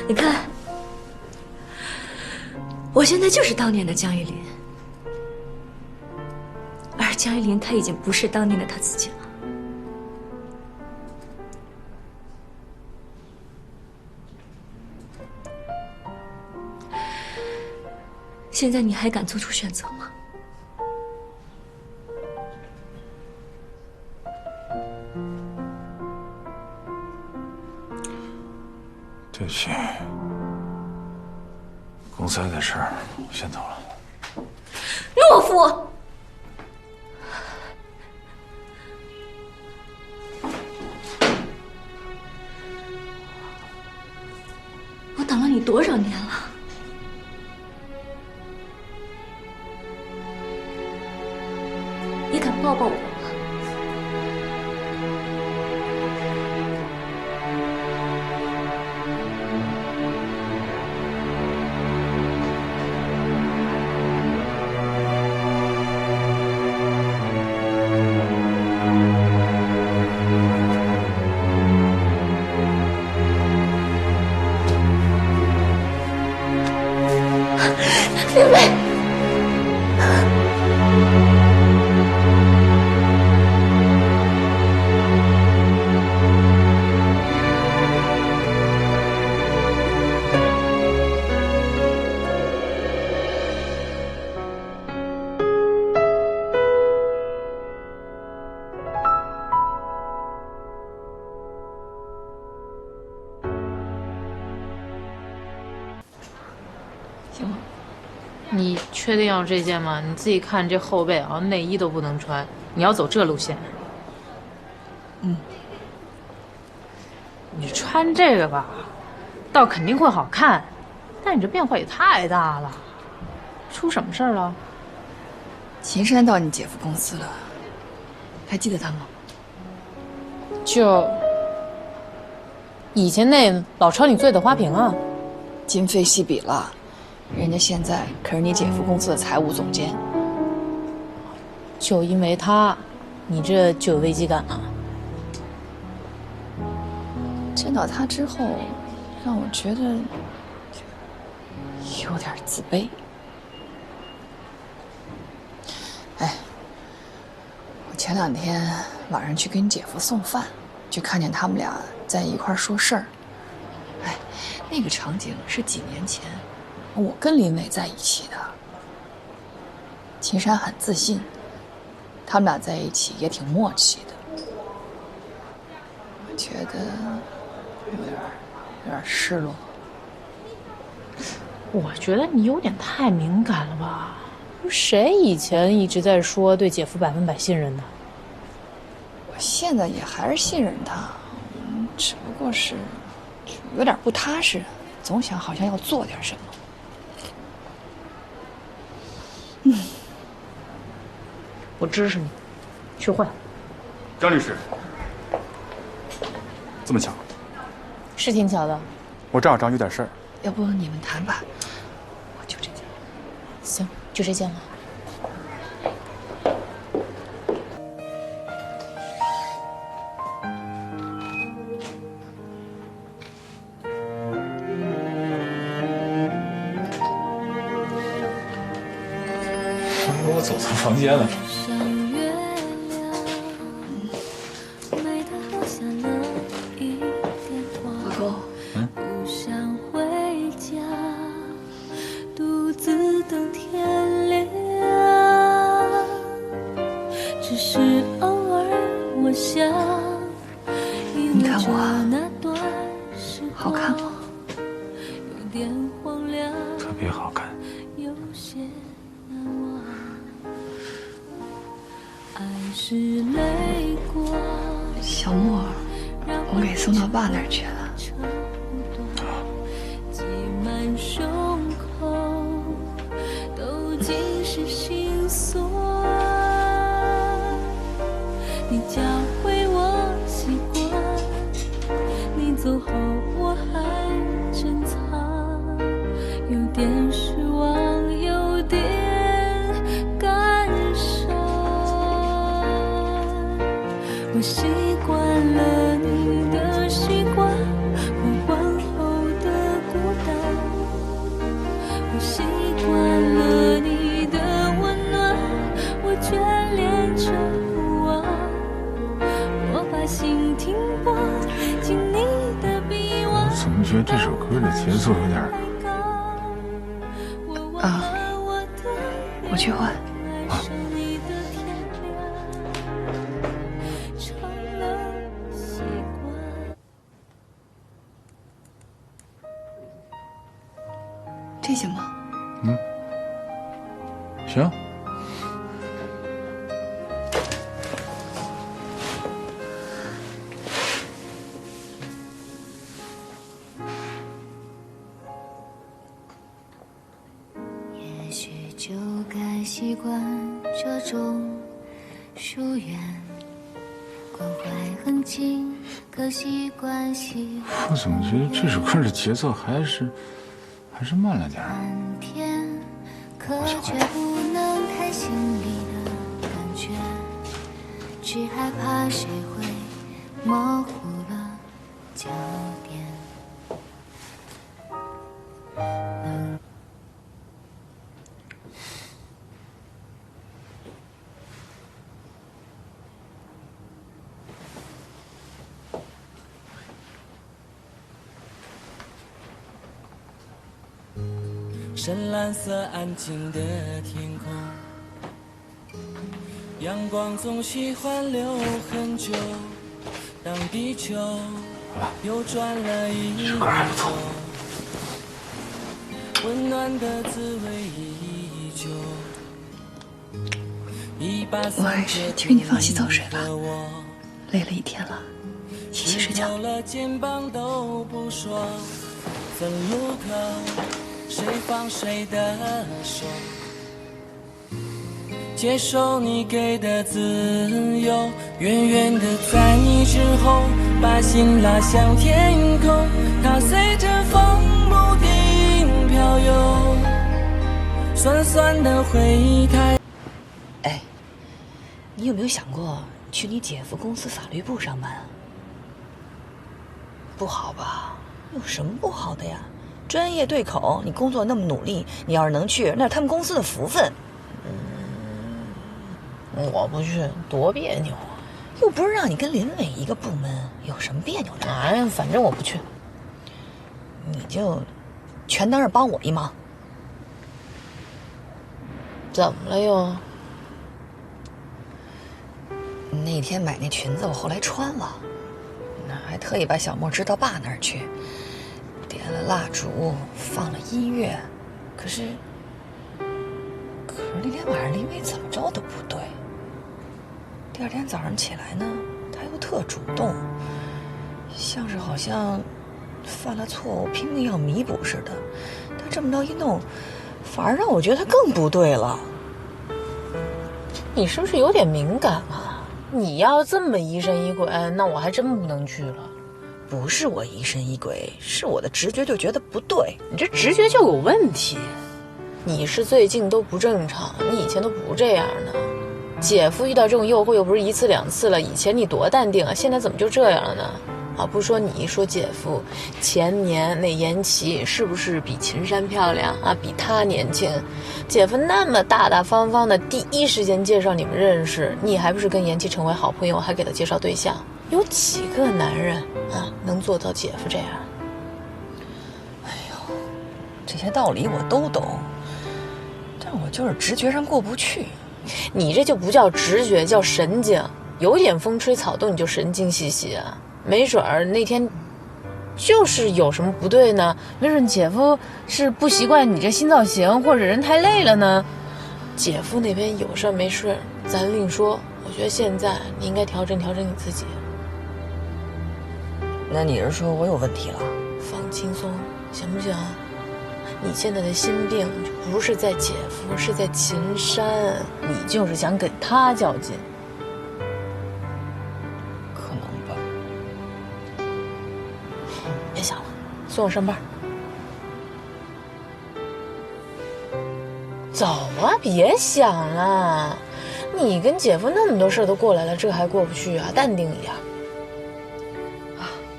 你看，我现在就是当年的江依林，而江依林她已经不是当年的她自己了。现在你还敢做出选择吗？对不起，公司还的事儿，我先走了。懦夫！我等了你多少年了？你敢抱抱我吗？林薇。行吗？你确定要这件吗？你自己看这后背啊，内衣都不能穿。你要走这路线。嗯。你穿这个吧，倒肯定会好看，但你这变化也太大了。出什么事儿了？秦山到你姐夫公司了，还记得他吗？就以前那老抄你罪的花瓶啊，今非昔比了。人家现在可是你姐夫公司的财务总监，就因为他，你这就有危机感啊？见到他之后，让我觉得有点自卑。哎，我前2天晚上去给你姐夫送饭，就看见他们俩在一块说事儿。哎，那个场景是几年前。我跟林伟在一起的，秦山很自信，他们俩在一起也挺默契的。我觉得有点失落。我觉得你有点太敏感了吧？谁以前一直在说对姐夫100%信任的？我现在也还是信任他，只不过是有点不踏实，总想好像要做点什么。我支持你，去换。张律师，这么巧？是挺巧的。我正好找你有点事儿。要不你们谈吧，我就这件。行，就这件了。我走错房间了。老公，你看我好看吗？特别好看。小莫，我给送到爸那儿去了。你教会我习惯，你走后我还珍藏，有点失望，有点感伤。我习惯了你的习惯，我往后的过么觉得这首歌的节奏有点……啊，我去换。这行吗？行。也许就该习惯这种疏远，关怀很近，可惜关系我怎么觉得这首歌的节奏还是慢了点儿？半天，可却不能看心里的感觉，只害怕谁会模糊了焦点。深蓝色安静的天空，阳光总喜欢留很久。当地球又转了一周，温暖的滋味依旧。我还是去给你放洗澡水吧，累了一天了，一起睡觉。肩膀都不说，分路口谁放谁的手，接受你给的自由，远远的在你之后，把心拉向天空，它随着风不停飘游，酸酸的回忆太。哎，你有没有想过去你姐夫公司法律部上班啊？不好吧？有什么不好的呀？专业对口，你工作那么努力，你要是能去，那是他们公司的福分。我不去，多别扭啊！又不是让你跟林伟一个部门，有什么别扭的？哎，反正我不去。你就全当是帮我一忙。怎么了又？那天买那裙子，我后来穿了，那还特意把小莫支到爸那儿去。点了蜡烛，放了音乐，可是那天晚上林伟怎么着都不对。第二天早上起来呢，他又特主动，像是好像犯了错误，拼命要弥补似的。他这么着一弄，反而让我觉得他更不对了。你是不是有点敏感啊？你要这么疑神疑鬼，那我还真不能去了。不是我疑神疑鬼，是我的直觉就觉得不对。你这直觉就有问题。你是最近都不正常，你以前都不这样的。姐夫遇到这种诱惑又不是一次两次了，以前你多淡定啊，现在怎么就这样了呢？啊，不说你，说姐夫，前年那延琪是不是比秦珊漂亮啊？比她年轻。姐夫那么大大方方的，第一时间介绍你们认识，你还不是跟延琪成为好朋友，还给他介绍对象？有几个男人啊能做到姐夫这样？哎呦，这些道理我都懂，但我就是直觉上过不去。你这就不叫直觉，叫神经。有点风吹草动你就神经兮兮啊，没准儿那天就是有什么不对呢？没准姐夫是不习惯你这新造型，或者人太累了呢。姐夫那边有事没事咱另说，我觉得现在你应该调整调整你自己。那你是说我有问题了？放轻松行不行？你现在的心病就不是在姐夫，是在秦珊，你就是想跟他较劲。可能吧。别想了，送我上班。走啊，别想了。你跟姐夫那么多事都过来了，这还过不去啊？淡定一点。